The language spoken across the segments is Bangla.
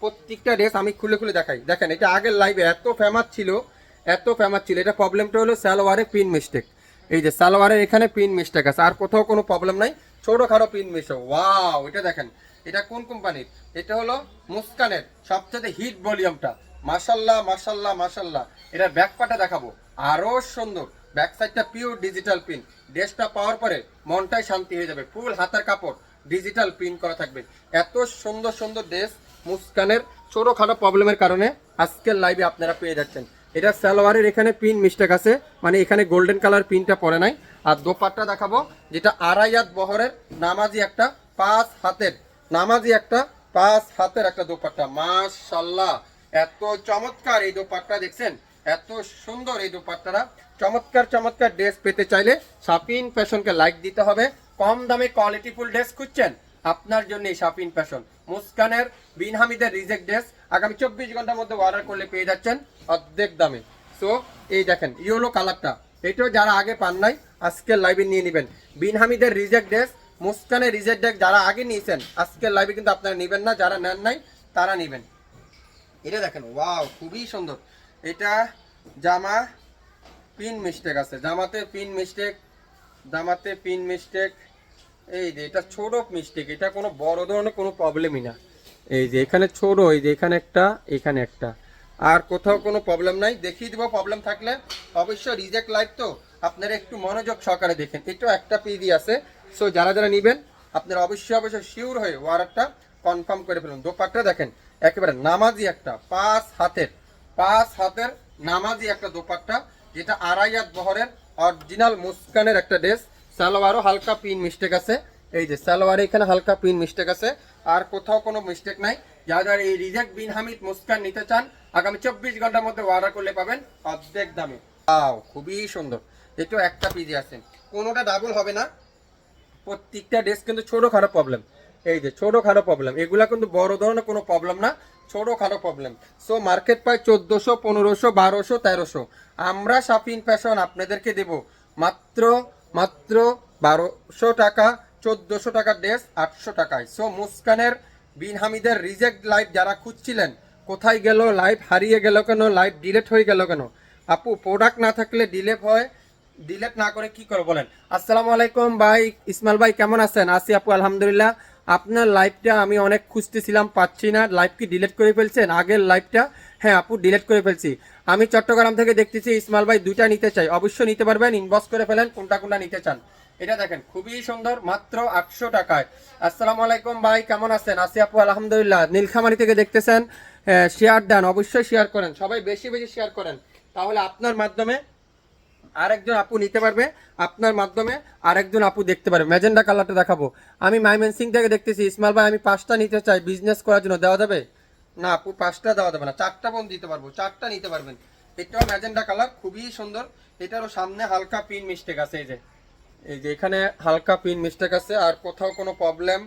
প্রত্যেকটা ড্রেস আমি খুলে খুলে দেখাই। দেখেন এটা আগের লাইভে এত ফেমাস ছিল, এত ফেমাস ছিল। এটা প্রবলেমটা হলো সালোয়ারে পিন মিস্টেক। এই যে সালোয়ারের এখানে পিন মিস্টেক আছে, আর কোথাও কোনো প্রবলেম নাই, ছোটোখাটো পিন মিস্টেক। ওয়াও, এটা দেখেন এটা কোন কোম্পানির? এটা হলো মুস্কানের সবচেয়ে হিট ভলিউমটা। মাশাল্লাহ মাশাল্লাহ মাশাল্লাহ। এটার ব্যাক পাটা দেখাবো, আরও সুন্দর। ব্যাক সাইডটা পিওর ডিজিটাল পিন। ড্রেসটা পাওয়ার পরে মনটাই শান্তি হয়ে যাবে। ফুল হাতের কাপড় ডিজিটাল প্রিন্ট করা থাকবে। এত সুন্দর সুন্দর ড্রেস মুস্কানের ছোটোখাটো প্রবলেমের কারণে আজকের লাইভে আপনারা পেয়ে যাচ্ছেন। এটা সালোয়ারের এখানে পিন মিস্টেক আছে, মানে এখানে গোল্ডেন কালার পিনটা পড়ে নাই। আর দোপাট্টা দেখাবো, যেটা আড়াই হাত বহরের নামাজি একটা 5 হাতের, নামাজি একটা 5 হাতের একটা দোপাট্টা। মাশাল্লাহ, এত চমৎকার এই দোপাট্টা দেখছেন, এত সুন্দর এই দোপাট্টাটা। চমৎকার চমৎকার ড্রেস পেতে চাইলে শাপিন ফ্যাশনকে লাইক দিতে হবে। কম দামে কোয়ালিটিফুল ড্রেস খুঁজছেন, আপনার জন্য এই শাপিন ফ্যাশন। মুস্কানের বিন হামিদের রিজেক্ট ড্রেস আগামী 24 ঘন্টার মধ্যে অর্ডার করলে পেয়ে যাচ্ছেন অর্ধেক দামে। সো এই দেখেন ইয়েলো কালারটা, এটাও যারা আগে পান নাই আজকের লাইভে নিয়ে নেবেন। বিন হামিদের রিজেক্ট ড্রেস, মুস্কানের রিজেক্ট ড্রেস যারা আগে নিয়েছেন আজকের লাইভে কিন্তু আপনারা নেবেন না, যারা নেন নাই তারা নেবেন। এটা দেখেন, ওয়াও, খুবই সুন্দর। এটা জামা পিন মিস্টেক আছে, জামাতে পিন মিস্টেক, জামাতে পিন মিস্টেক। এই যে এটা ছোট মিস্টেক, এটা কোনো বড় ধরনের কোনো প্রবলেমই না। এই যে এখানে ছোট, এই যে এখানে একটা, এখানে একটা, আর কোথাও কোনো প্রবলেম নাই। দেখিয়ে দিব প্রবলেম থাকলে। অবশ্যই রিজেক্ট লাইভ তো, আপনারা একটু মনোযোগ সহকারে দেখেন। এটাও একটা পিডি আছে। সো যারা যারা নেবেন আপনারা অবশ্যই অবশ্যই শিওর হয়ে অর্ডারটা কনফার্ম করে ফেলুন। দোপাট্টা দেখেন একেবারে নামাজি একটা 5 হাতের, 5 হাতের নামাজি একটা দোপাট্টা, যেটা আড়াই হাত বহরের অরিজিনাল মুস্কানের একটা ড্রেস। সালোয়ারও হালকা পিন মিস্টেক আছে, এই যে সালোয়ারে এখানে হালকা পিন মিস্টেক আছে, আর কোথাও কোনো মিস্টেক নাই। যারা এই রিজেক্ট বিন হামিদ মুস্কান নিতে চান আগামী 24 ঘন্টার মধ্যে অর্ডার করলে পাবেন অর্ধেক দামে। ওয়াও, খুবই সুন্দর। এটাও একটা পিজি আছে, কোনোটা ডাবল হবে না। প্রত্যেকটা ড্রেস কিন্তু ছোটোখাটো প্রবলেম, এই যে ছোটোখাটো প্রবলেম, এগুলা কিন্তু বড় ধরনের কোনো প্রবলেম না, ছোটোখাটো প্রবলেম। সো মার্কেট প্রায় 1400, 1500, 1200, 1300। আমরা শাপিন ফ্যাশন আপনাদেরকে দেব মাত্র মাত্র 1200 টাকা, 1400 টাকার ড্রেস 800 টাকায়। সো মুস্কানের বিন হামিদের রিজেক্ট লাইভ যারা খুঁজছিলেন, কোথায় গেল লাইভ, হারিয়ে গেল কেন, লাইভ ডিলেট হয়ে গেল কেন? আপু প্রোডাক্ট না থাকলে ডিলেট হয়, ডিলেট না করে কি করো বলেন? আসসালামু আলাইকুম ভাই, ইসমাইল ভাই কেমন আছেন? আছি আপু আলহামদুলিল্লাহ। আপনার লাইভটা আমি অনেক খুঁজতেছিলাম, পাচ্ছি না। লাইভ কি ডিলিট করে ফেলছেন আগের লাইভটা? হ্যাঁ আপু, ডিলিট করে ফেলছি। আমি চট্টগ্রাম থেকে দেখতেছি। ইসমাইল ভাই দুইটা নিতে চাই, অবশ্যই নিতে পারবেন, ইনবক্স করে ফেলেন কোনটা কোনটা নিতে চান। এটা দেখেন খুবই সুন্দর, মাত্র 800 টাকায়। আসসালামু আলাইকুম ভাই কেমন আছেন? আছি আপু আলহামদুলিল্লাহ। নীলখামারি থেকে দেখতেছেন, শেয়ার দেন, অবশ্যই শেয়ার করেন, সবাই বেশি বেশি শেয়ার করেন, তাহলে আপনার মাধ্যমে আরেকজন আপু নিতে পারবে, আপনার মাধ্যমে আরেকজন আপু দেখতে পারবে। ম্যাজেন্ডা কালারটা দেখাবো। আমি মাইমেনসিং থেকে দেখতেছি। ইসমাইল ভাই আমি 5টা নিতে চাই বিজনেস করার জন্য, দেওয়া যাবে? না আপু, 5টা দেওয়া যাবে না, 4টা বোন দিতে পারবো, 4টা নিতে পারবেন। এটাও ম্যাজেন্ডা কালার, খুবই সুন্দর। এটারও সামনে হালকা পিন মিস্টেক আছে, এই যে এখানে হালকা পিন মিস্টেক আছে, আর কোথাও কোনো প্রবলেম,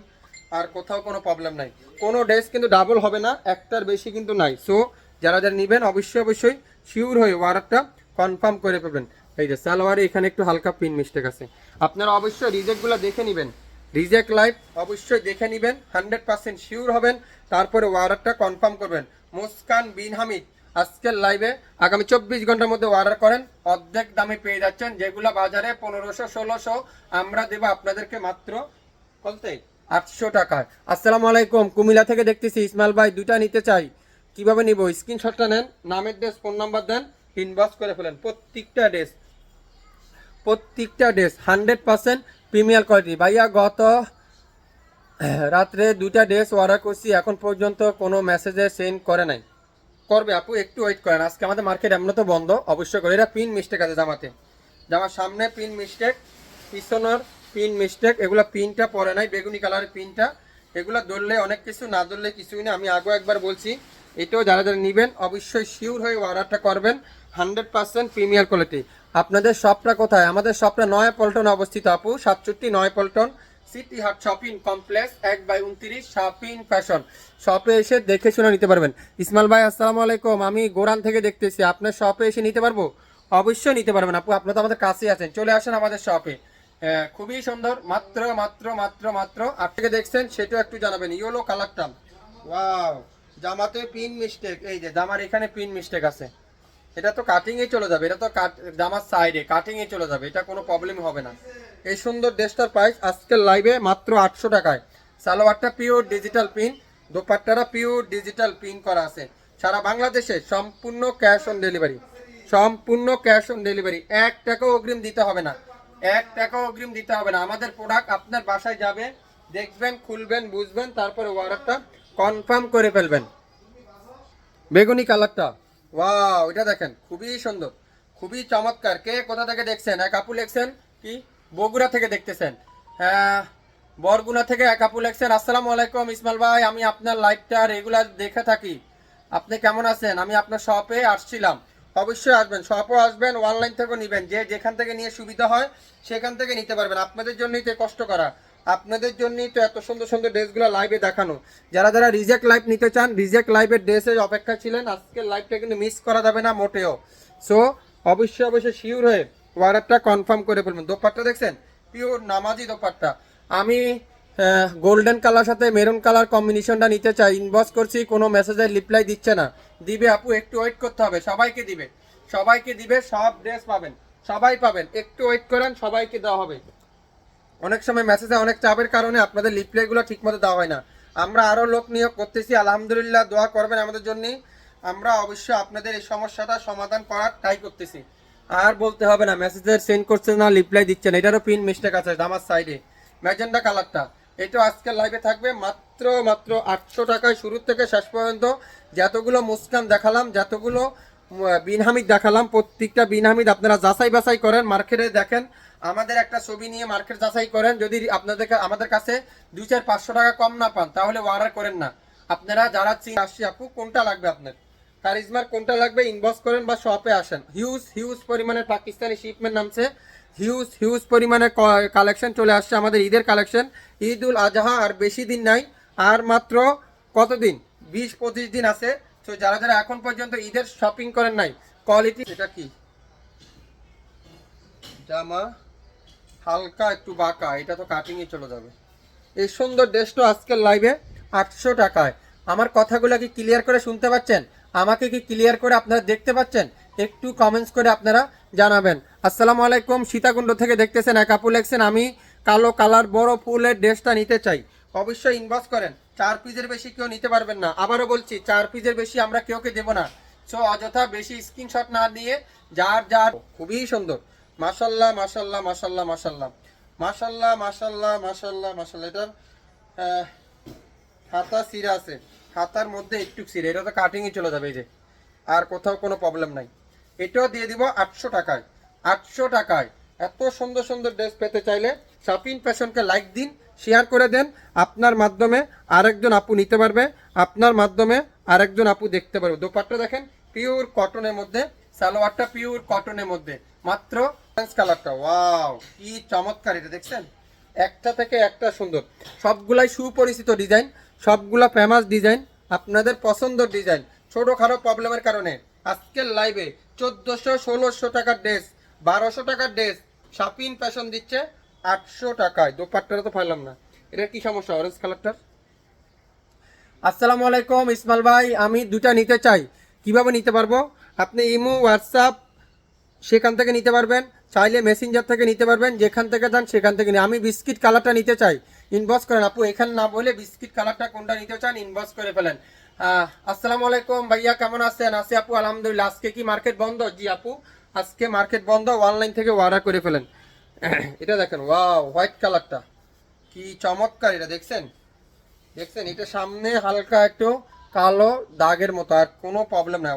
আর কোথাও কোনো প্রবলেম নাই। কোনো ড্রেস কিন্তু ডাবল হবে না, একটার বেশি কিন্তু নাই। সো যারা যারা নেবেন অবশ্যই অবশ্যই শিওর হয়ে অর্ডারটা কনফার্ম করে পাবেন। এই যে সালোয়ারে এখানে একটু হালকা পিন মিস্টেক আছে। আপনারা অবশ্যই রিজেক্টগুলো দেখে নেবেন, রিজেক্ট লাইভ অবশ্যই দেখে নেবেন, 100% শিওর হবেন, তারপরে অর্ডারটা কনফার্ম করবেন। মুস্কান বিন হামিদ আজকের লাইভে আগামী 24 ঘন্টার মধ্যে অর্ডার করেন, অর্ধেক দামে পেয়ে যাচ্ছেন। যেগুলো বাজারে 1500, 1600, আমরা দেবো আপনাদেরকে মাত্র বলতে 800 টাকায়। আসসালামু আলাইকুম, কুমিল্লা থেকে দেখতেছি। ইসমাইল ভাই দুইটা নিতে চাই, কিভাবে নিব? স্ক্রিনশটটা নেন, নামের ড্রেস, ফোন নাম্বার দেন, ইনবক্স করে ফেলেন। প্রত্যেকটা ড্রেস 100% প্রিমিয়ার কোয়ালিটি। ভাইয়া গত রাত্রে 2টা ড্রেস অর্ডার করছি, এখন পর্যন্ত কোনো মেসেজে সেন্ড করে নাই। করবে আপু, একটু ওয়েট করেন, আজকে আমাদের মার্কেট এমন তো বন্ধ, অবশ্যই করে। এটা পিন মিস্টেক আছে জামাতে, জামার সামনে পিন মিস্টেক, পিছনের পিন মিস্টেক, এগুলো পিনটা পরে নাই, বেগুনি কালারের পিনটা। এগুলো ধরলে অনেক কিছু, না ধরলে কিছুই না। আমি আগেও একবার বলছি, এটাও যারা যারা নেবেন অবশ্যই শিওর হয়ে অর্ডারটা করবেন। 100% প্রিমিয়ার কোয়ালিটি। আপনাদের শপটা কোথায়? আমাদের শপটা নয়াপল্টনে অবস্থিত আপু, 67 নয়াপল্টন, সিটি হাট শপিং কমপ্লেক্স, 1/29 শাপিন ফ্যাশন। শপে এসে দেখে শুনে নিতে পারবেন। ইসমাইল ভাই আসসালামু আলাইকুম, আমি গোরান থেকে দেখতেছি, আপনার শপে এসে নিতে পারবো? অবশ্যই নিতে পারবেন আপু, আপনার তো আমাদের কাছেই আছেন, চলে আসেন আমাদের শপে। খুবই সুন্দর, মাত্র মাত্র মাত্র মাত্র। আপনাকে দেখছেন সেটাও একটু জানাবেন। ইয়েলো কালারটা, ওয়াও, জামাতে পিন মিস্টেক, এই যে জামার এখানে পিন মিস্টেক আছে, এটা তো কাটিং এ চলে যাবে, এটা তো জামার সাইডে কাটিং এ চলে যাবে, এটা কোনো প্রবলেম হবে না। এই সুন্দর ড্রেসটার প্রাইস আজকের লাইভে মাত্র 800 টাকায়। সালোয়ারটা পিওর ডিজিটাল পিন, দোপাট্টারা পিওর ডিজিটাল পিন করা আছে। সারা বাংলাদেশে সম্পূর্ণ ক্যাশ অন ডেলিভারি, সম্পূর্ণ ক্যাশ অন ডেলিভারি। 1 টাকাও অগ্রিম দিতে হবে না, 1 টাকাও অগ্রিম দিতে হবে না। আমাদের প্রোডাক্ট আপনার বাসায় যাবে, দেখবেন, খুলবেন, বুঝবেন, তারপরে অর্ডারটা কনফার্ম করে ফেলবেন। বেগুনি কালারটা, ওয়াও, এটা দেখেন খুবই সুন্দর, খুবই চমৎকার। কে কোথা থেকে দেখছেন? এক আপু লেখছেন কি বগুড়া থেকে দেখতেছেন, হ্যাঁ বরগুনা থেকে এক আপু লেখছেন। আসসালামু আলাইকুম ইসমাইল ভাই, আমি আপনার লাইভটা রেগুলার দেখে থাকি, আপনি কেমন আছেন? আমি আপনার শপে আসছিলাম। অবশ্যই আসবেন, শপও আসবেন, অনলাইন থেকেও নেবেন, যে যেখান থেকে নিয়ে সুবিধা হয় সেখান থেকে নিতে পারবেন। আপনাদের জন্যই তো কষ্ট করা, আপনাদের জন্যই তো এত সুন্দর সুন্দর ড্রেসগুলো লাইভে দেখানো। যারা যারা রিজেক্ট লাইভ নিতে চান, রিজেক্ট লাইভের ড্রেসের অপেক্ষা ছিলেন, আজকের লাইভটা কিন্তু মিস করা যাবে না মোটেও। সো অবশ্যই অবশ্যই শিওর হয়ে অর্ডারটা কনফার্ম করে ফেলবেন। দোপাট্টা দেখছেন, পিওর নামাজি দোপাট্টা। আমি গোল্ডেন কালার সাথে মেরুন কালার কম্বিনেশনটা নিতে চাই, ইনবক্স করছি, কোনো মেসেজের রিপ্লাই দিচ্ছে না। দিবে আপু, একটু ওয়েট করতে হবে, সবাইকে দিবে, সবাইকে দিবে, সব ড্রেস পাবেন, সবাই পাবেন, একটু ওয়েট করেন, সবাইকে দেওয়া হবে। অনেক সময় মেসেজে অনেক চাপের কারণে আপনাদের রিপ্লাইগুলো ঠিকমতো দেওয়া হয় না। আমরা আরও লোক নিয়োগ করতেছি, আলহামদুলিল্লাহ, দোয়া করবেন আমাদের জন্য। আমরা অবশ্যই আপনাদের এই সমস্যাটা সমাধান করার ট্রাই করতেছি। আর বলতে হবে না মেসেজের সেন্ড করছে না, রিপ্লাই দিচ্ছে না, এটারও পিন মিস্টেক আছে আমার সাইডে। ম্যাজেন্ডা কালারটা, এটা আজকের লাইভে থাকবে মাত্র মাত্র 800 টাকায়, শুরু থেকে শেষ পর্যন্ত। যতগুলো মুস্কান দেখালাম, যতগুলো বিন হামিদ দেখালাম, প্রত্যেকটা বিন হামিদ আপনারা যাচাই বাছাই করেন, মার্কেটে দেখেন, আমাদের একটা ছবি নিয়ে মার্কেট যাচাই করেন। যদি আপনাদের আমাদের কাছে 200-500 টাকা কম না পান, তাহলে অর্ডার করেন না। আপনারা যারা আসছি আপু কোনটা লাগবে আপনার, কারিজমার কোনটা লাগবে, ইনবক্স করেন বা শপে আসেন। হিউজ হিউজ পরিমাণে পাকিস্তানি শিপমেন্ট নামছে, হিউজ হিউজ পরিমাণে কালেকশন চলে আসছে, আমাদের ঈদের কালেকশন। ঈদ উল আজহা আর বেশি দিন নাই, আর মাত্র কতদিন, 20-25 দিন আছে। তো যারা যারা এখন পর্যন্ত ঈদের শপিং করেন নাই, কোয়ালিটি, এটা কি জামা, হালকা একটু বাঁকা, এটা তো কাটিংয়ে চলে যাবে। এই সুন্দর ড্রেসটা আজকের লাইভে 800 টাকায়। আমার কথাগুলো কি ক্লিয়ার করে শুনতে পাচ্ছেন? আমাকে কি ক্লিয়ার করে আপনারা দেখতে পাচ্ছেন? একটু কমেন্টস করে আপনারা জানাবেন। আসসালামু আলাইকুম, সীতাকুণ্ড থেকে দেখতেছেন এক আপু লেখছেন, আমি কালো কালার বড় ফুলের ড্রেসটা নিতে চাই। অবশ্যই ইনবক্স করেন, 4 পিসের বেশি কেউ নিতে পারবেন না। আবারও বলছি, 4 পিসের বেশি আমরা কেউকে দেবো না। সো অযথা বেশি স্ক্রিনশট না নিয়ে যার যার, খুবই সুন্দর, মাশাল্লাহ মাশাল্লাহ মাশাল্লাহ মাশাল্লাহ মাশাল্লাহ মাশাল্লাহ মাশাল্লাহ মাশাল্লাহ। এটার হাতা সিরা আছে, হাতার মধ্যে একটু সিরা, এটা তো কাটিংয়ে চলে যাবে, এই যে, আর কোথাও কোনো প্রবলেম নাই। এটাও দিয়ে দিব 800 টাকায়, 800 টাকায়। এত সুন্দর সুন্দর ড্রেস পেতে চাইলে শপিং ফ্যাশনকে লাইক দিন, শেয়ার করে দেন, আপনার মাধ্যমে আরেকজন আপু নিতে পারবে, আপনার মাধ্যমে আরেকজন আপু দেখতে পারবে। দোপাট্টা দেখেন, পিওর কটনের মধ্যে, সালোয়ারটা পিওর কটনের মধ্যে, মাত্র কালারটা, ওয়াও কি চমৎকার, এটা দেখছেন, একটা থেকে একটা সুন্দর, সবগুলাই সুপরিচিত ডিজাইন, সবগুলা ফেমাস ডিজাইন, আপনাদের পছন্দের ডিজাইন। ছোটোখাটো প্রবলেমের কারণে আজকের লাইভে 1400-1600 টাকার ড্রেস, 1200 টাকার ড্রেস শপিং ফ্যাশন দিচ্ছে 800 টাকায়। দোপাট্টাটা তো পাইলাম না, এটা কি সমস্যা অরেঞ্জ কালারটার? আসসালামু আলাইকুম ইসমাইল ভাই, আমি দুটা নিতে চাই, কিভাবে নিতে পারবো? আপনি ইমো, হোয়াটসঅ্যাপ সেখান থেকে নিতে পারবেন, চাইলে মেসেঞ্জার থেকে নিতে পারবেন, যেখান থেকে যান সেখান থেকে নিয়ে। আমি বিস্কিট কালারটা নিতে চাই, ইনবক্স করেন আপু, এখানে না বলে বিস্কিট কালারটা কোনটা নিতে চান ইনবক্স করে ফেলেন। আসসালামু আলাইকুম ভাইয়া, কেমন আছেন? আছি আপু আলহামদুলিল্লাহ। আজকে কি মার্কেট বন্ধ? জি আপু, আজকে মার্কেট বন্ধ, অনলাইন থেকে অর্ডার করে ফেলেন। এটা দেখেন, ওয়াও হোয়াইট কালারটা কি চমৎকার, এটা দেখছেন, দেখছেন, এটা সামনে হালকা একটু কালো দাগের মতো, আর কোনো প্রবলেম নাই,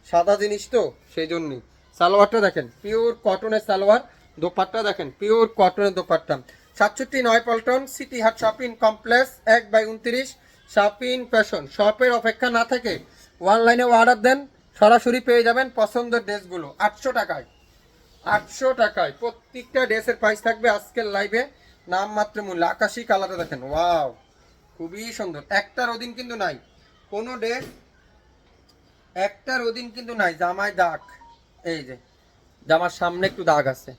সাদা জিনিস তো সেই জন্যই। সালোয়ারটা দেখেন, পিওর কটনের সালোয়ার, দোপাট্টা দেখেন, পিওর কটনের দোপাট্টা। 67 পল্টন সিটি হাট শপিং কমপ্লেক্স 1/29 শপিং ফ্যাশন। শপের অপেক্ষা না থেকে অনলাইনে অর্ডার দেন, সরাসরি পেয়ে যাবেন পছন্দের ড্রেসগুলো 800 টাকায়। 800 টাকায় প্রত্যেকটা ড্রেসের প্রাইস থাকবে আজকের লাইভে নামমাত্র মূল্য। আকাশি কালারটা দেখেন, ওয়াও খুবই সুন্দর, একটার অধীন কিন্তু নাই কোনো ড্রেস, একটার অধীন কিন্তু নাই। জামায় দাগ, এই যে জামার সামনে একটু দাগ আছে,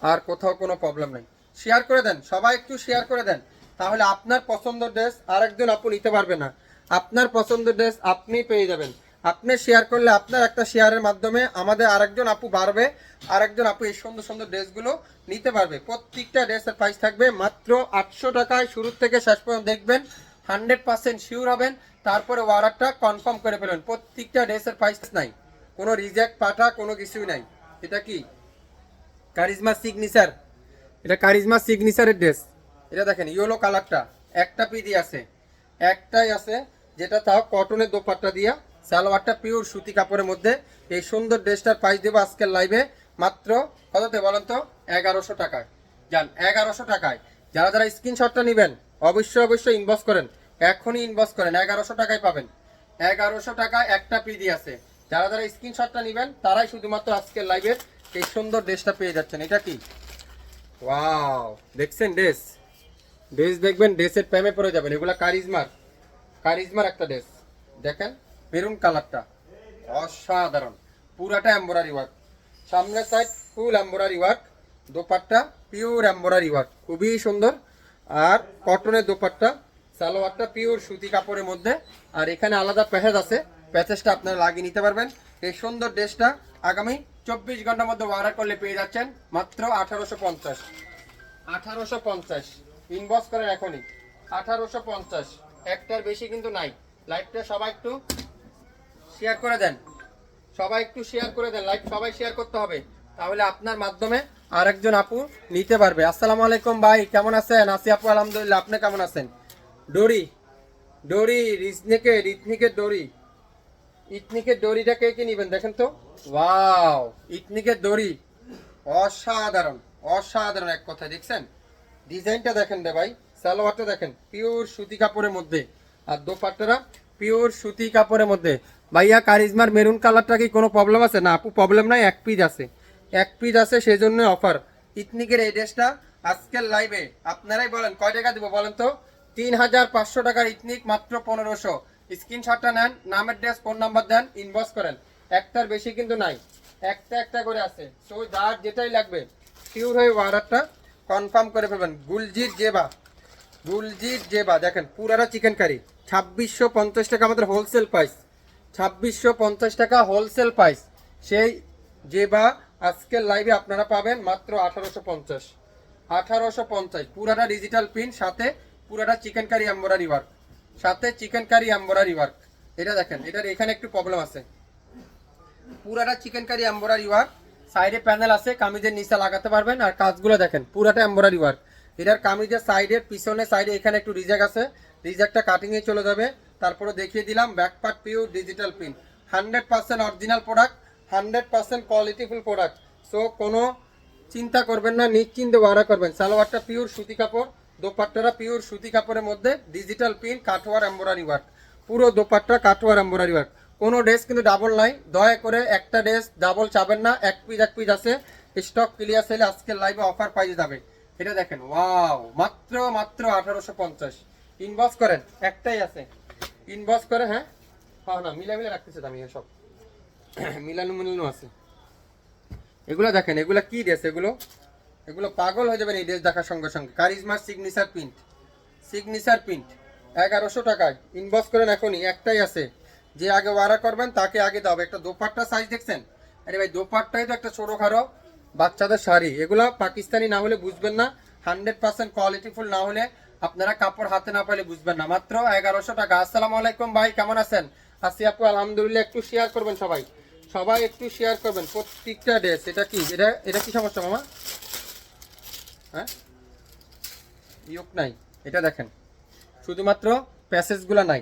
আর কোথাও কোনো প্রবলেম নাই। শেয়ার করে দেন, সবাই একটু শেয়ার করে দেন, তাহলে আপনার পছন্দের ড্রেস আরেকজন আপু নিতে পারবে না। আপনার পছন্দের ড্রেস আপনি পেয়ে যাবেন। আপনি শেয়ার করলে আপনার একটা শেয়ারের মাধ্যমে আমাদের আরেকজন আপু বাড়বে, আরেকজন আপু এই সুন্দর সুন্দর ড্রেসগুলো নিতে পারবে। প্রত্যেকটা ড্রেসের প্রাইস থাকবে মাত্র 800 টাকায়। শুরু থেকে শেষ পর্যন্ত দেখবেন, 100% শিওর হবেন, তারপরে অর্ডারটা কনফার্ম করে ফেলবেন। প্রত্যেকটা ড্রেসের প্রাইস নাই, কোনো রিজেক্ট পাঠা কোনো কিছুই নাই। এটা কি কারিজমা সিগনেচার, এটা কারিজমা সিগনেচারের ড্রেস। এটা দেখেন ইয়েলো কালারটা, একটা পিডি আছে, একটাই আছে, যেটা তাও কটনের দোপাট্টা দিয়া, সালোয়ারটা পিওর সুতি কাপড়ের মধ্যে। এই সুন্দর ড্রেসটার প্রাইস দেবো আজকের লাইভে মাত্র কততে বলেন তো? 1100 টাকায়। যান 1100 টাকায়। যারা যারা স্ক্রিনশটটা নেবেন অবশ্যই অবশ্যই ইনবক্স করেন, এখনই ইনবক্স করেন, 1100 টাকায় পাবেন। 1100 টাকায় একটা পিডি আছে। যারা যারা স্ক্রিনশটটা নেবেন তারাই শুধুমাত্র আজকের লাইভের এই সুন্দর ড্রেসটা পেয়ে যাচ্ছেন। এটা কি ওয়াও, দেখছেন ড্রেস? ড্রেস দেখবেন, ড্রেসের প্রেমে পড়ে যাবেন। এগুলা কারিজমার একটা ড্রেস। দেখেন মেরুন কালারটা অসাধারণ, পুরাটা এমব্রয়ডারি ওয়ার্ক, সামনের সাইড ফুল embroidery work, dupatta pure embroidery work, খুবই সুন্দর। আর কটনের দোপাট্টা, সালোয়ারটা পিওর সুতি কাপড়ের মধ্যে। আর এখানে আলাদা প্যাচেজ আছে, প্যাচেজটা আপনারা লাগিয়ে নিতে পারবেন। এই সুন্দর ড্রেসটা আগামী 24 ঘন্টার মধ্যে অর্ডার করলে পেয়ে যাচ্ছেন মাত্র 1850। 1850 ইনবক্স করেন এখনই, 1850। একটার বেশি কিন্তু নাই। লাইভটা সবাই একটু শেয়ার করে দেন, সবাই একটু শেয়ার করে দেন, লাইভ সবাই শেয়ার করতে হবে, তাহলে আপনার মাধ্যমে আরেকজন আপু নিতে পারবে। আসসালামু আলাইকুম ভাই, কেমন আছেন? আসি আপু আলহামদুলিল্লাহ, আপনি কেমন আছেন? ডোরি ডোরি রিথনিকের ডোরি, ইথনিকের দড়িটা কে কে নিবেন দেখেন তো? ওয়াও, ইথনিকের দড়ি অসাধারণ, অসাধারণ এক কথায়। দেখছেন ডিজাইনটা দেখেন রে ভাই, সালোয়ারটা দেখেন পিওর সুতি কাপড়ের মধ্যে, আর দোপাট্টাটা পিওর সুতি কাপড়ের মধ্যে। ভাইয়া কারিজমার মেরুন কালারটা কি কোনো প্রবলেম আছে? না আপু, প্রবলেম নাই, এক পিস আছে, এক পিস আছে, সেই জন্য অফার। ইথনিকের এই ড্রেসটা আজকের লাইভে আপনারাই বলেন কয় টাকা দিব বলেন তো? 3500 টাকার ইথনিক মাত্র 1500। স্ক্রিনশটটা নেন, নামের ড্রেস ফোন নাম্বার দেন, ইনবক্স করেন। একটার বেশি কিন্তু নাই, একটা একটা করে আছে। সো যার যেটাই লাগবে শিওর হয়ে অর্ডারটা কনফার্ম করে ফেলবেন। গুলজির জেবা দেখেন পুরাটা চিকেন কারি, 2650 টাকা আমাদের হোলসেল প্রাইস, 2650 টাকা হোলসেল প্রাইস। সেই জেবা আজকের লাইভে আপনারা পাবেন মাত্র 1850। 1850 পুরাটা ডিজিটাল প্রিন্ট, সাথে পুরাটা চিকেন কারি এমব্রয়ডারি ওয়ার্ক, সাথে চিকেন কারি এমব্রয়ডারি ওয়ার্ক। এটা দেখেন, এটার এখানে একটু প্রবলেম আছে, পুরাটা চিকেন কারি এমব্রয়ডারি ওয়ার্ক, সাইডে প্যানেল আছে, কামিজের নিচে লাগাতে পারবেন। আর কাজগুলো দেখেন পুরাটা এমব্রয়ডারি ওয়ার্ক। এটার কামিজের সাইডের পিছনে সাইডে এখানে একটু রিজেক্ট আছে, রিজেক্টটা কাটিংয়ে চলে যাবে। তারপরে দেখিয়ে দিলাম back part pure digital print, 100% original product, 100% qualityful product. So কোনো চিন্তা করবেন না, নিশ্চিন্তে অর্ডার করবেন। সালোয়ারটা পিওর সুতি কাপড়, দোপাট্টাটা পিওর সুতি কাপড়ের মধ্যে, digital print, cutwork embroidery work, পুরো দোপাট্টা কাটওয়ার এমব্রয়ডারি ওয়ার্ক। কোনো ড্রেস কিন্তু ডাবল নাই, দয়া করে একটা ড্রেস ডাবল চাবেন না, এক পিস আছে, স্টক ক্লিয়ার সেলে আজকের লাইভে অফার পাই যাবে। এটা দেখেন ওয়াও, মাত্র 1850। ইনবক্স করেন, একটাই আছে, ইনবক্স করে। হ্যাঁ হ্যাঁ, না মিলে রাখতেছে দামি সব, মিলানো আছে। এগুলো দেখেন, এগুলো কি ড্রেস? এগুলো পাগল হয়ে যাবেন এই ড্রেস দেখার সঙ্গে সঙ্গে। কারিজমার সিগনেচার প্রিন্ট, 1100 টাকায়। ইনবক্স করেন এখনই, একটাই আছে, যে আগে অর্ডার করবেন তাকে আগে দাও। একটা দোপাট্টা সাইজ দেখছেন? আরে ভাই দোপাট্টাই তো একটা ছোটোখাটো বাচ্চাদের শাড়ি, এগুলো পাকিস্তানি না হলে বুঝবেন না, 100% কোয়ালিটিফুল না হলে আপনারা কাপড় হাতে না পাইলে বুঝবেন না। মাত্র 1100 টাকা। আসসালামু আলাইকুম ভাই, কেমন আছেন? আসি আপু আলহামদুলিল্লাহ। একটু শেয়ার করবেন সবাই, সবাই একটু শেয়ার করবেন প্রত্যেকটা ড্রেস। এটা কি, এটা কি সমস্যা মামা? হ্যাঁ ইয়োক নাই, এটা দেখেন শুধুমাত্র প্যাসেজগুলো নাই,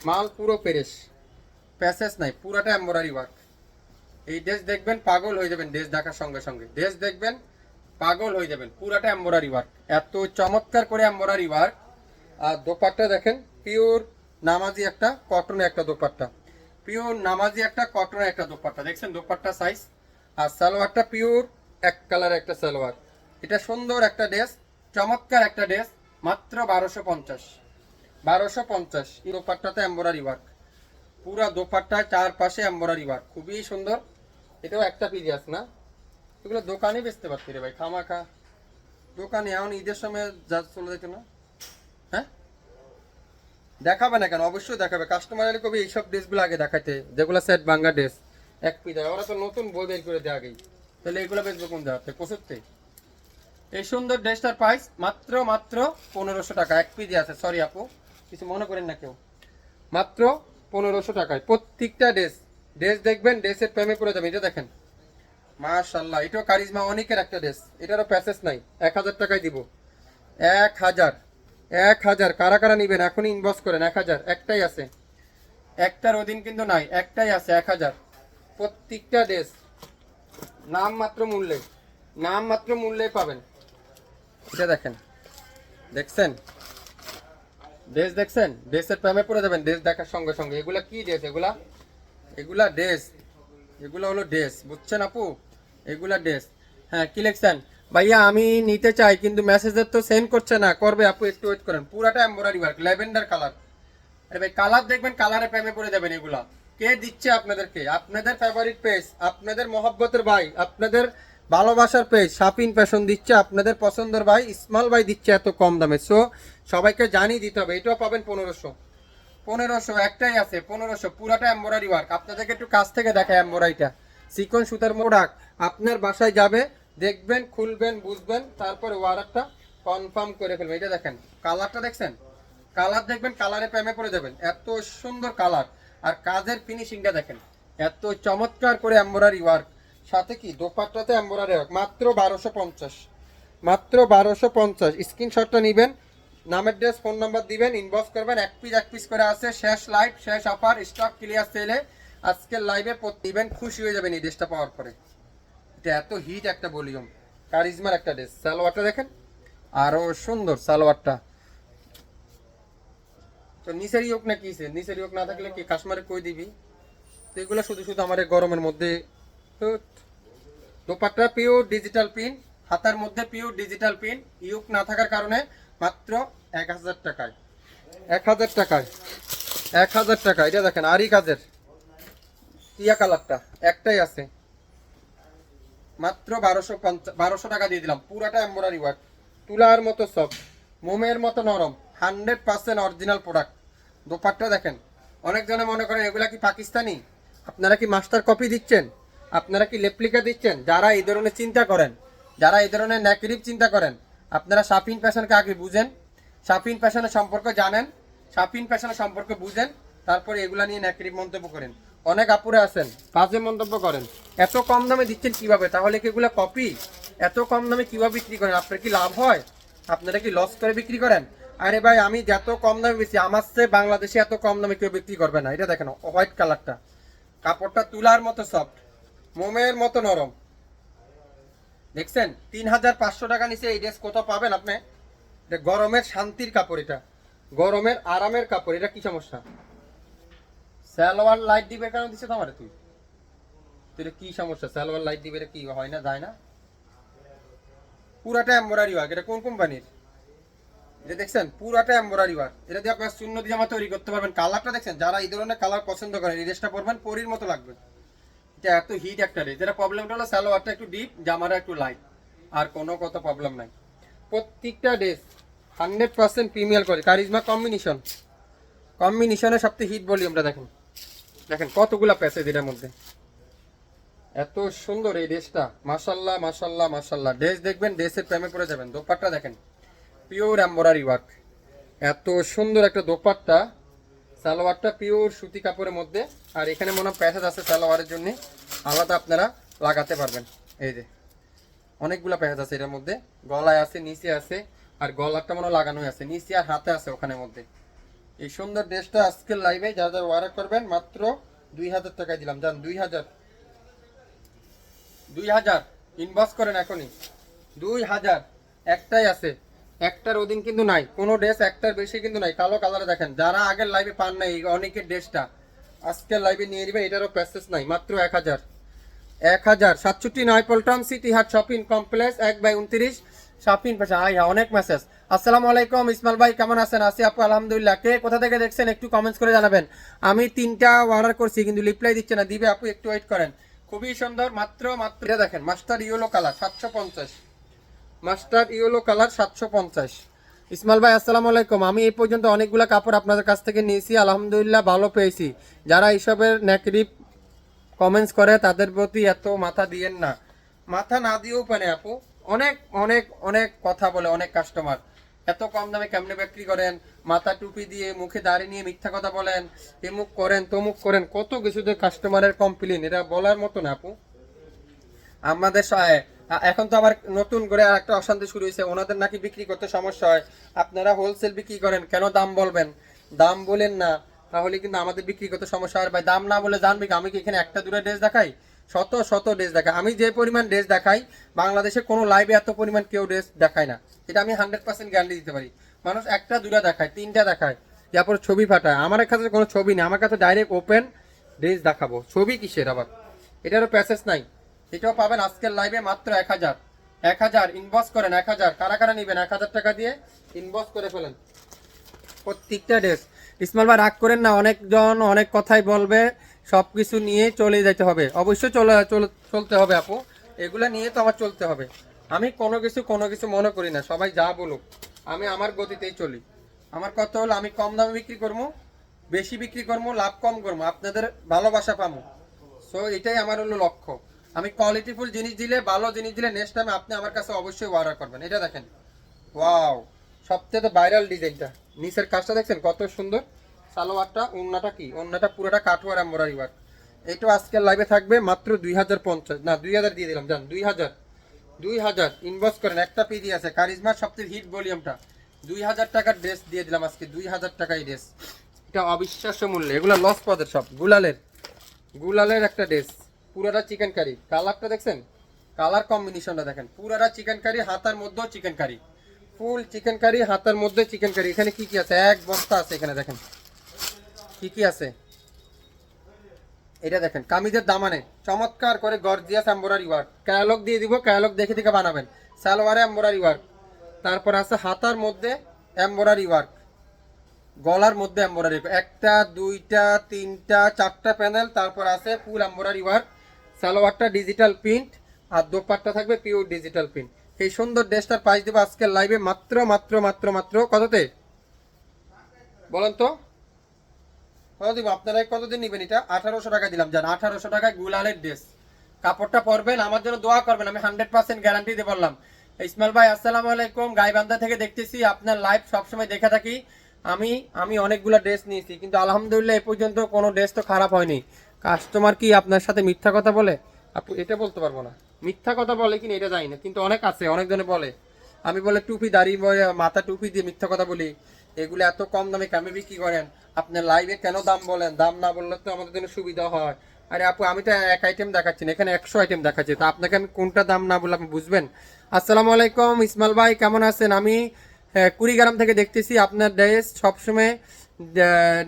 মাল পুরো পেরেশ, প্যাসেজ নাই, পুরাটা এমব্রয়ডারি ওয়ার্ক। এই ড্রেস দেখবেন পাগল হয়ে যাবেন, ড্রেস দেখার সঙ্গে সঙ্গে ড্রেস দেখবেন পাগল হয়ে যাবেন, পুরাটা এমব্রয়ডারি ওয়ার্ক, এত চমৎকার করে এমব্রয়ডারি ওয়ার্ক। আর দোপাট্টা দেখেন পিওর নামাজি একটা কটনের একটা দোপাট্টা, পিওর নামাজি একটা কটনের একটা দোপাট্টা, দেখছেন দোপাট্টা সাইজ। আর সালোয়ারটা পিওর এক কালার একটা সালোয়ার। এটা সুন্দর একটা ড্রেস, চমৎকার একটা ড্রেস, মাত্র 1250। 1250 এই দোপাট্টাতে এমব্রয়ডারি ওয়ার্ক, পুরা দোপাট্টায় চারপাশে এমব্রয়ডারি ওয়ার্ক, খুবই সুন্দর। এটাও একটা পিস আছে না, এগুলো দোকানে বেচতে পারতি রে ভাই, খামাখা দোকানে এখন ঈদের সময় যা চলে যেত না। হ্যাঁ দেখাবে না কেন? অবশ্যই দেখাবে। কাস্টমার এলে কবি এইসব ড্রেসগুলো আগে দেখাইতে, যেগুলো সেট বাঙ্গা ড্রেস এক পিস দেয়, ওরা তো নতুন বই বের করে দেয় আগেই। তাহলে এগুলো বেচবো কোন জায়গাতে? পঁচাত্তর। এই সুন্দর ড্রেসটার প্রাইস মাত্র মাত্র 1500 টাকা। এক পিস আছে, সরি আপু, কিছু মনে করেন না কেউ। মাত্র 1500 টাকায় প্রত্যেকটা ড্রেস। ড্রেস দেখবেন, ড্রেসের প্রেমে পড়ে যাবে। এটা দেখেন, মাশাআল্লাহ, এটাও কারিজমা অনেকের একটা ড্রেস, এটারও প্যাসেজ নাই। 1000 টাকায় দিব। 1000, 1000। কারা কারা নিবেন এখনই ইনবক্স করেন। 1000 একটাই আছে, একটার অধীন কিন্তু নাই, একটাই আছে। 1000 প্রত্যেকটা ড্রেস, নাম মাত্র মূল্যে, নাম মাত্র মূল্যে পাবেন। এটা দেখেন, দেখছেন ড্রেস? দেখছেন? ড্রেসের প্রেমে পড়ে যাবেন ড্রেস দেখার সঙ্গে সঙ্গে। এগুলা কি ড্রেস? এগুলা এগুলা ড্রেস, এগুলো হলো ড্রেস, বুঝছেন আপু? এগুলা ড্রেস। হ্যাঁ, কি লিখছেন? ভাইয়া আমি নিতে চাই কিন্তু মেসেজের তো সেন্ড করছে না। করবে আপু, একটু ওয়েট করেন। পুরাটা এমব্রয়ডারি ওয়ার্ক, ল্যাভেন্ডার কালার। আরে ভাই, কালার দেখবেন, কালারে প্রেমে পড়ে যাবেন। এগুলা কে দিচ্ছে আপনাদেরকে? আপনাদের ফেভারিট পেজ, আপনাদের মহব্বতের ভাই, আপনাদের ভালোবাসার পেজ শাপিন ফ্যাশন দিচ্ছে, আপনাদের পছন্দের ভাই ইসমাল ভাই দিচ্ছে এত কম দামে। সো সবাইকে জানিয়ে দিতে হবে। এটাও পাবেন 1500। 1500 একটাই আছে, 1500 পুরাটা এমব্রয়ডারি ওয়ার্ক। আপনাদেরকে একটু কাছ থেকে দেখায় এমব্রয়ডারিটা। সিকোয়েন্স সুতার প্রোডাক্ট। আপনার বাসায় যাবে, দেখবেন, খুলবেন, বুঝবেন, তারপরে ওয়ার্কটা কনফার্ম করে ফেলবেন। এটা দেখেন, কালারটা দেখছেন? কালার দেখবেন, কালারে প্রেমে পড়ে যাবেন। এত সুন্দর কালার, আর কাজের ফিনিশিংটা দেখেন, এত চমৎকার করে এমব্রয়ডারি ওয়ার্ক। সাথে কি দোপাট্টাতে এমব্রয়ডারি ওয়ার্ক। মাত্র 1250, মাত্র 1250। স্ক্রিনশটটা নেবেন, নামের ড্রেস, ফোন নাম্বার দিবেন, ইনবক্স করবেন। এক পিস করে আছে। শেষ লাইভ, শেষ অফার, স্টক ক্লিয়ার সেলে আজকের লাইভে দিবেন। খুশি হয়ে যাবেন এই ড্রেসটা পাওয়ার পরে। এটা এত হিট একটা ভলিউম, কারিজমার একটা ড্রেস। সালোয়ারটা দেখেন, আরো সুন্দর সালোয়ারটা। তো নিচের ইয়োক না কিসে? নিচের ইয়োক না থাকলে কি কাশ্মীরে কই দিবি? তো এগুলো শুধু শুধু আমার এই গরমের মধ্যে। দোপাট্টা পিওর ডিজিটাল পিন, হাতার মধ্যে পিওর ডিজিটাল পিন, ইয়োক না থাকার কারণে মাত্র 1000 টাকায়। 1000 টাকায়, 1000 টাকা। এটা দেখেন, আরি কাজের টিয়া কালারটা একটাই আছে। মাত্র 1250 টাকা দিয়ে দিলাম। পুরাটা এমব্রয়ডারি ওয়ার্ক, তুলার মতো সফট, মোমের মতো নরম, 100% অরিজিনাল প্রোডাক্ট। দোপাট্টা দেখেন। অনেকজনে মনে করেন এগুলা কি পাকিস্তানি? আপনারা কি মাস্টার কপি দিচ্ছেন? আপনারা কি লেপ্লিকা দিচ্ছেন? যারা এই ধরনের চিন্তা করেন, যারা এই ধরনের নেগেটিভ চিন্তা করেন, আপনারা শাপিন ফ্যাশনকে আগে বুঝেন, শাপিন ফ্যাশনের সম্পর্কে জানেন, শাপিন ফ্যাশনের সম্পর্কে বুঝেন, তারপরে এগুলা নিয়ে নেগেটিভ মন্তব্য করেন। অনেক আপুরে আছেন বাজে মন্তব্য করেন। এত কম দামে দিচ্ছেন কিভাবে? তাহলে কি এগুলা কপি? এত কম দামে কিভাবে বিক্রি করেন? আপনার কি লাভ হয়? আপনারা কি লস করে বিক্রি করেন? আরে ভাই, আমি যত কম দামে বেশি, আমার চেয়ে বাংলাদেশে এত কম দামে কেউ বিক্রি করবে না। এটা দেখেন, হোয়াইট কালারটা, কাপড়টা তুলার মতো সফট, মোমের মতো নরম। দেখছেন? 3500 টাকা নিচে এই ড্রেস কোথাও পাবেন আপনি? এটা গরমের শান্তির কাপড়, এটা গরমের আরামের কাপড়। এটা কি সমস্যা? সালোয়ার লাইট দিবে কেন দিচ্ছে তো আমারে? তুই তুই কি সমস্যা? সালোয়ার লাইট দিবে, এটা কি হয় না, যায় না? পুরাটা এমব্রয়ডারি ওয়ার্ক। এটা কোন কোম্পানির? এটা দেখছেন, পুরাটা এমব্রয়ডারি ওয়ার্ক। এটা দিয়ে আপনার শূন্য দিয়ে জামা তৈরি করতে পারবেন। কালারটা দেখছেন? যারা এই ধরনের কালার পছন্দ করেন, এই ড্রেসটা পরবেন, পরীর মতো লাগবে। এটা এত হিট একটা ড্রেস। এটা প্রবলেমটা হলো সালোয়ারটা একটু ডিপ, জামাটা একটু লাইট, আর কোনো কত প্রবলেম নাই। প্রত্যেকটা ড্রেস 100% প্রিমিয়ার করে কারিজমা কম্বিনেশন। কম্বিনেশনের সবচেয়ে হিট ভলিউমটা দেখেন, দেখেন কতগুলা প্যাসেজ এটার মধ্যে। এত সুন্দর এই ড্রেসটা, মাশাল্লাহ মাশাল্লাহ মাশাল্লাহ। ড্রেস দেখবেন, ড্রেসের প্রেমে পড়ে যাবেন। দোপাট্টা দেখেন, পিওর এমব্রয়ডারি ওয়ার্ক, এত সুন্দর একটা দোপাট্টা। সালোয়ারটা পিওর সুতি কাপড়ের মধ্যে, আর এখানে মনে হয় প্যাসেজ আছে সালোয়ারের জন্য, আলাদা আপনারা লাগাতে পারবেন। এই যে অনেকগুলো প্যাসেজ আছে এটার মধ্যে, গলায় আছে, নিচে আছে, আর গলারটা মনে লাগানোই আছে, নিচে আর হাতে আছে ওখানের মধ্যে। এই সুন্দর ড্রেসটা আজকের লাইভে যারা যারা অর্ডার করবেন মাত্র 2000 টাকায় দিলাম। জান 2000, 2000 ইনবক্স করেন এখনই। 2000 একটাই আছে, একটার অধীন কিন্তু নাই। কোনো ড্রেস একটার বেশি কিন্তু নাই। কালো কালারে দেখেন, যারা আগের লাইভে পান নাই অনেকের ড্রেসটা আজকের লাইভে নিয়ে নেবেন। এটারও প্যাসেজ নাই, মাত্র 1000। 1067 নয়পল্টন সিটি হাট শপিং কমপ্লেক্স 1/29 শপিং পেশা। অনেক মেসেজ। আসসালামু আলাইকুম ইসমাইল ভাই, কেমন আছেন? আছি আপু, আলহামদুলিল্লাহ। কে কোথা থেকে দেখছেন একটু কমেন্টস করে জানাবেন। আমি 3টা অর্ডার করছি কিন্তু রিপ্লাই দিচ্ছে না। দিবে আপু, একটু ওয়েট করেন। খুবই সুন্দর, মাত্র মাত্র। এটা দেখেন, master yellow colour 750, master yellow colour 750। Ismail ভাই আসসালামু আলাইকুম। আমি এই পর্যন্ত অনেকগুলো কাপড় আপনাদের কাছ থেকে নিয়েছি, আলহামদুলিল্লাহ ভালো পেয়েছি। যারা এইসবের নেগেটিভ কমেন্টস করে তাদের প্রতি এত মাথা দিয়েন না, মাথা না দিয়েও পারে আপু। অনেক অনেক অনেক কথা বলে অনেক কাস্টমার, এত কম দামে কেমনে বিক্রি করেন, মাথা টুপি দিয়ে মুখে দাড়ি নিয়ে মিথ্যা কথা বলেন, এমুক করেন তমুক করেন, কত কিছুতে কাস্টমারের কমপ্লেন, এটা বলার মতো না আপু। আমাদের এখন তো আবার নতুন করে আর একটা অশান্তি শুরু হয়েছে, ওনাদের নাকি বিক্রি করতে সমস্যা হয়। আপনারা হোলসেল বিক্রি করেন, কেন দাম বলবেন? দাম বলেন না, তাহলে কিন্তু আমাদের বিক্রি করতে সমস্যা হয়। ভাই দাম না বলে জানবি কি? আমি কি এখানে একটা দুটো ড্রেস দেখাই? শত শত ড্রেস দেখাই। আমি যে পরিমাণ ড্রেস দেখাই, বাংলাদেশে কোনো লাইভে এত পরিমাণ কেউ ড্রেস দেখায় না, এটা আমি 100% গ্যারান্টি দিতে পারি। মানুষ একটা দুটা দেখায়, তিনটা দেখায়, তারপর ছবি ফাটায়। আমার কাছে কোনো ছবি নেই, আমার কাছে ডাইরেক্ট ওপেন ড্রেস দেখাবো। ছবি কিসের আবার? এটারও প্যাসেজ নাই। এটাও পাবেন আজকের লাইভে মাত্র 1000। 1000 ইনবক্স করেন, 1000 কারা কারা নেবেন? 1000 টাকা দিয়ে ইনবক্স করে ফেলেন প্রত্যেকটা ড্রেস। ইসমাইল ভাই রাগ করেন না, অনেকজন অনেক কথাই বলবে, সব কিছু নিয়ে চলে যেতে হবে। অবশ্যই চলতে হবে আপু, এগুলা নিয়ে তো আমার চলতে হবে। আমি কোনো কিছু মনে করি না, সবাই যা বলুক, আমি আমার গতিতেই চলি। আমার কথা হলো আমি কম দামে বিক্রি করবো, বেশি বিক্রি করবো, লাভ কম করবো, আপনাদের ভালোবাসা পাবো। সো এটাই আমার হলো লক্ষ্য। আমি কোয়ালিটিফুল জিনিস দিলে, ভালো জিনিস দিলে নেক্সট টাইম আপনি আমার কাছে অবশ্যই অর্ডার করবেন। এটা দেখেন, ওয়াও, সবচেয়ে ভাইরাল ডিজাইনটা। নিচের কাজটা দেখছেন কত সুন্দর। সালোয়ারটা, ওন্নাটা কি, ওন্নাটা পুরোটা কাটওয়ার এমব্রয়ডারি ওয়ার্ক। এটা আজকের লাইভে থাকবে মাত্র 2050, না 2000 দিয়ে দিলাম, জান 2000 ইনবক্স করেন। একটা পিডি আছে কারিজমার সবচেয়ে হিট ভলিউমটা, 2000 টাকার ড্রেস দিয়ে দিলাম আজকে, 2000 টাকায় ড্রেস। এটা অবিশ্বাস্য মূল্য, এগুলো লস পদের সব। গুলালের একটা ড্রেস, পুরাটা চিকেন কারি। কালারটা দেখছেন, কালার কম্বিনেশনটা দেখেন, পুরাটা চিকেন কারি, হাতার মধ্যেও চিকেন কারি, ফুল চিকেন কারি, হাতার মধ্যে চিকেন কারি। এখানে কি কি আছে? এক বস্তা আছে এখানে, দেখেন কি কি আছে। এটা দেখেন কামিজের দামানে চমৎকার করে গর্জিয়াস এমব্রয়ডারি ওয়ার্ক, ক্যাটালগ দিয়ে দিব, ক্যাটালগ দেখে দেখে বানাবেন। সালোয়ারে এমব্রয়ডারি ওয়ার্ক, তারপর আছে হাতার মধ্যে এমব্রয়ডারি ওয়ার্ক, গলার মধ্যে এমব্রয়ডারি, একটা দুইটা তিনটা চারটা প্যানেল, তারপর আছে ফুল এমব্রয়ডারি ওয়ার্ক। সালোয়ারটা ডিজিটাল প্রিন্ট, আর দোপাট্টা থাকবে পিওর ডিজিটাল প্রিন্ট। এই সুন্দর ড্রেসটার প্রাইস দেবো আজকের লাইভে মাত্র মাত্র মাত্র মাত্র কততে বলেন তো? কত দিব? আপনারা কতদিন নেবেন? এটা 1800 টাকা দিলাম, জান 1800 টাকায় গুলালের ড্রেস। কাপড়টা পরবেন, আমার জন্য দোয়া করবেন, আমি 100% গ্যারান্টি দিয়ে বললাম। ইসমাইল ভাই আসসালামু আলাইকুম, গাইবান্ধা থেকে দেখতেছি আপনার লাইভ সবসময় দেখে থাকি। আমি আমি অনেকগুলো ড্রেস নিয়েছি, কিন্তু আলহামদুলিল্লাহ এ পর্যন্ত কোনো ড্রেস তো খারাপ হয়নি। কাস্টমার কি আপনার সাথে মিথ্যা কথা বলে? আপু এটা বলতে পারবো না, মিথ্যা কথা বলে কিনা এটা জানি না, কিন্তু অনেক আছে, অনেকজনে বলে আমি বলে টুপি দাড়ি মাথা টুপি দিয়ে মিথ্যা কথা বলি। এগুলো এত কম দামে কেমন বিক্রি করেন? আপনার লাইভে কেন দাম বলেন? দাম না বললে তো আমাদের জন্য সুবিধা হয়। আরে আপু আমি তো এক আইটেম দেখাচ্ছি না, এখানে 100 আইটেম দেখাচ্ছি, তা আপনাকে আমি কোনটা দাম না বলে আপনি বুঝবেন? আসসালামু আলাইকুম ইসমাইল ভাই, কেমন আছেন? আমি কুড়িগ্রাম থেকে দেখতেছি আপনার ড্রেস সবসময়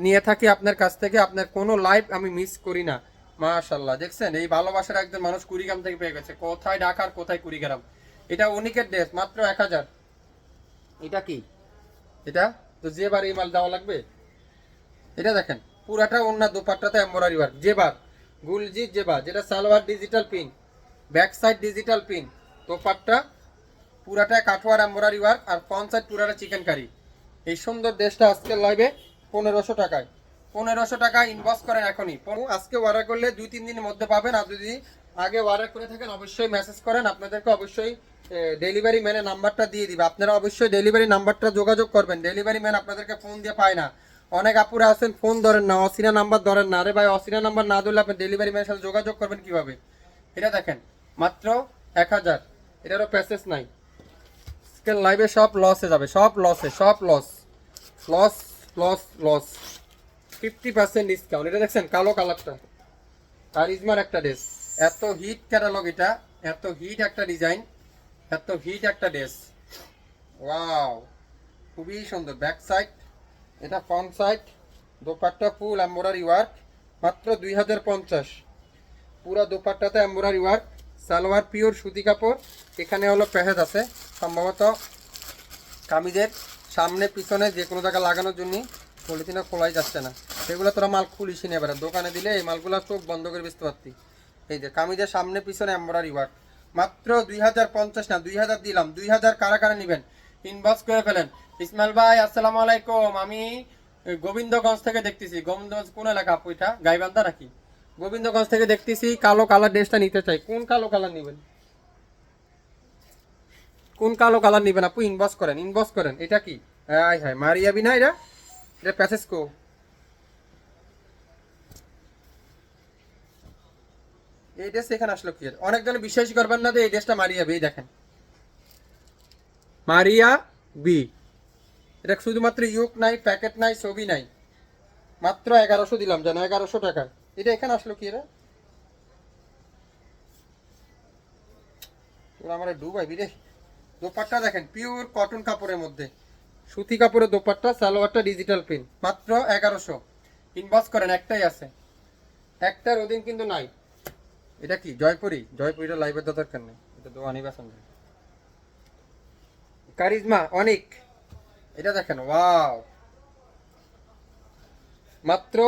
নিয়ে থাকি আপনার কাছ থেকে, আপনার কোনো লাইভ আমি মিস করি না। মাশাআল্লাহ, দেখছেন এই ভালোবাসার একজন মানুষ কুড়িগ্রাম থেকে পেয়ে গেছে। কোথায় ঢাকার, কোথায় কুড়িগ্রাম। এটা অনিকের ড্রেস, মাত্র 1000। এটা কি? এটা তো জেবার এই মাল দেওয়া লাগবে। এটা দেখেন পুরাটা ওন্না, দোপাট্টাতে এমব্রয়ডারি ওয়ার্ক, জেবার গুলজি জেবা, যেটা salwar digital pin, back side digital pin, dupatta পুরাটা কাঠওয়ার এমব্রয়ডারি ওয়ার্ক, আর ফ্রন্ট সাইড পুরাটা চিকেন কারি। এই সুন্দর ড্রেসটা আজকে লাইভে 1500 টাকায়। 1500 টাকা ইনবক্স করেন এখনই। আজকে অর্ডার করলে 2-3 দিনের মধ্যে পাবেন, আর যদি আগে অর্ডার করে থাকেন অবশ্যই মেসেজ করেন, আপনাদেরকে অবশ্যই ডেলিভারি ম্যানের নাম্বারটা দিয়ে দিবে। আপনারা অবশ্যই ডেলিভারি নাম্বারটা যোগাযোগ করবেন, ডেলিভারি ম্যান আপনাদেরকে ফোন দিয়ে পায় না। অনেক আপুরা আছেন ফোন ধরেন না, অসিনা নাম্বার ধরেন না। আরে ভাই অসিনা নাম্বার না ধরলে আপনি ডেলিভারি ম্যানের সাথে যোগাযোগ করবেন কিভাবে? এটা দেখেন মাত্র 1000, এটারও প্যাসেজ নাই। আজকের লাইভে সব লসে যাবে, সব লসে, সব loss loss loss loss. 50% discount. এটা দেখছেন কালো কালারটা, কারিজমার একটা ড্রেস, এত হিট ক্যাটালগ, এটা এত হিট একটা ডিজাইন, এত হিট একটা ড্রেস। ওয়াও, খুবই সুন্দর। ব্যাক সাইড, এটা ফ্রন্ট সাইড, দোপাট্টা ফুল এমব্রয়ডারি ওয়ার্ক, মাত্র 2050। পুরো দোপাট্টাতে এমব্রয়ডারি ওয়ার্ক, সালোয়ার পিওর সুতি কাপড়। এখানে হলো পেহেদ আছে সম্ভবত কামিজের সামনে পিছনে যে কোনো জায়গায় লাগানোর জন্য। পলিথিনে খোলাই যাচ্ছে না, সেগুলো তোরা মাল খুলিস নি, এবারে দোকানে দিলে এই মালগুলো চোখ বন্ধ করে বেচতে পারতি। এই যে কামিজের সামনে পিছনে এমব্রয়ডারি ওয়ার্ক, মাত্র 2050 না 2000 দিলাম। 2000 কারা কারা নেবেন? ইনবক্স করে ফেলেন। ইসমাইল ভাই আসসালামু আলাইকুম, আমি গোবিন্দগঞ্জ থেকে দেখতেছি। গোবিন্দগঞ্জ কোন এলাকা আপু? এটা গাইবান্ধা নাকি? গোবিন্দগঞ্জ থেকে দেখতেছি, কালো কালার ড্রেসটা নিতে চাই। কোন কালো কালার নেবেন? কোন কালো কালার নেবেন আপু? ইনবক্স করেন, ইনবক্স করেন। এটা কি হাই হাই মারিয়াবি না? এটা এটা প্যাসেসকো। এই ড্রেস এখানে আসলো কি? অনেকজনে বিশ্বাস করবেন না যে এই ড্রেসটা মারিয়া বি। দেখেন মারিয়া বি, এটা শুধুমাত্র ইউক নাই, প্যাকেট নাই, ছবি নাই, মাত্র 1100 দিলাম জানো, 1100 টাকা। এটা এখানে আসলো কি? এরা আমার ডুবাইবি রে। দোপাট্টা দেখেন, পিওর কটন কাপড়ের মধ্যে, সুতি কাপড়ের দোপাট্টা, সালোয়ারটা ডিজিটাল প্রিন্ট, মাত্র 1100। ইনবক্স করেন, একটাই আছে, একটার ওদিন কিন্তু নাই। এটা কি জয়পুরি? জয়পুরিটা লাইভের দরকার নেই, এটা দোয়ানি বাসন। কারিজমা অনেক, এটা দেখেন ওয়াও, মাত্র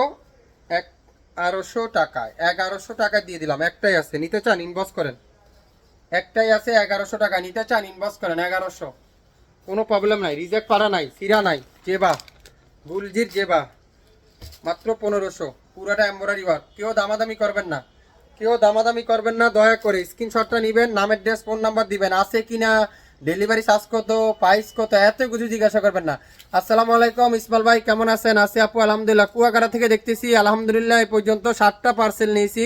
1100 টাকায়, 1100 টাকা দিয়ে দিলাম। একটাই আছে, নিতে চান ইনবক্স করেন। একটাই আছে 1100 টাকা, নিতে চান ইনবক্স করেন। 1100, কোনো প্রবলেম নাই, রিজেক্ট পারা নাই, সিরা নাই, জেবা গুলজির জেবা, মাত্র 1500, পুরোটা এমব্রয়ডারি ওয়ার্ক। কেউ দামাদামি করবেন না, কেউ দামাদামি করবেন না, দয়া করে স্ক্রিনশটটা নেবেন, নামের ড্রেস, ফোন নাম্বার দিবেন, আছে কিনা, ডেলিভারি চার্জ কত, প্রাইস কত, এত কিছু জিজ্ঞাসা করবেন না। আসসালামু আলাইকুম ইসমাইল ভাই, কেমন আছেন? আছে আপু আলহামদুলিল্লাহ। কুয়াকাটা থেকে দেখতেছি, আলহামদুলিল্লাহ এই পর্যন্ত 7টা পার্সেল নিয়েছি।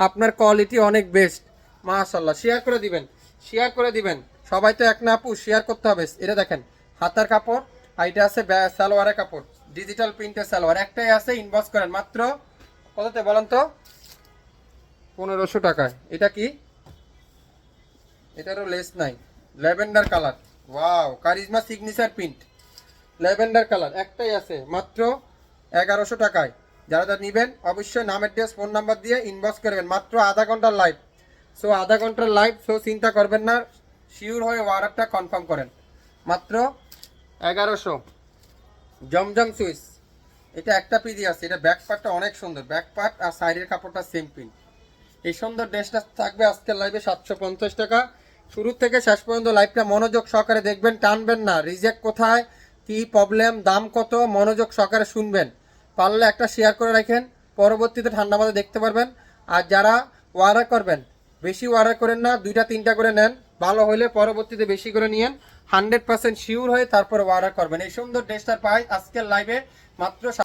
আপনার কোয়ালিটি অনেক বেস্ট, মাশাআল্লাহ। শেয়ার করে দিবেন, শেয়ার করে দিবেন, সবাই তো এক না আপু, শেয়ার করতে হবে। এটা দেখেন হাতার কাপড়, আর এটা আছে সালোয়ারের কাপড়, ডিজিটাল প্রিন্টের সালোয়ার। একটাই আছে, ইনবক্স করেন। মাত্র কততে বলেন তো? 1500 টাকায়। এটা কি? এটারও লেস নাই, lavender colour, wow, charisma signature print, lavender colour. একটাই আছে, মাত্র 1100 টাকায়। যারা যারা নেবেন অবশ্যই নামের ড্রেস, ফোন নাম্বার দিয়ে ইনবক্স করবেন। মাত্র আধা ঘন্টার লাইভ, সো আধা ঘন্টার লাইভ, সো চিন্তা করবেন না, শিওর হয়ে অর্ডারটা কনফার্ম করেন। মাত্র 1100। জমজম সুইচ, এটা একটা পিজি আছে, এটা ব্যাক পার্টটা অনেক সুন্দর, ব্যাক পার্ট আর সাইডের কাপড়টা সেম প্রিন্ট। এই সুন্দর ড্রেসটা থাকবে আজকের লাইভে 750 টাকা। শুরু থেকে শেষ পর্যন্ত লাইভটা মনোযোগ সহকারে দেখবেন, টানবেন না, রিজেক্ট কোথায়, কি প্রবলেম, দাম কত, মনোযোগ সহকারে শুনবেন। পারলে একটা শেয়ার করে রাখেন, পরবর্তীতে ঠান্ডা মাথায় দেখতে পারবেন। আর যারা অর্ডার করবেন, বেশি অর্ডার করেন না, 2টা 3টা করে নেন, ভালো হলে পরবর্তীতে বেশি করে নিয়েন, 100% শিওর হয়ে তারপর অর্ডার করবেন। এই সুন্দর ড্রেসটার প্রাইস আজকের লাইভে মাত্র